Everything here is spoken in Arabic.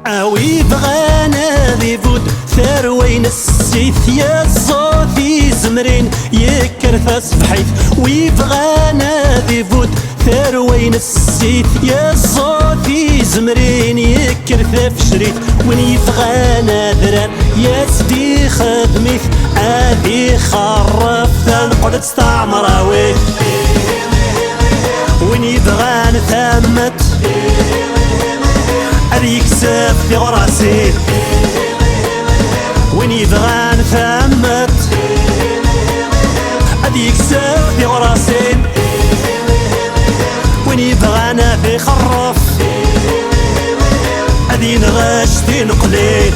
اوي بغانا ذي فود ثروين السيث يا الزوثي زمرين يكرث صبحيت ويبغانا ذي فود ثروين السيث يا الزوثي زمرين يكرث فشريت وين يبغانا دران يا سدي خدميت هذي خرف تنقعد تستعمراوي وين يبغانا ثمت هذي يكسب في غراسي وين يبغان ثمت هذي يكسب في غراسي وين يبغانا في خرف هذي نغش في نقلي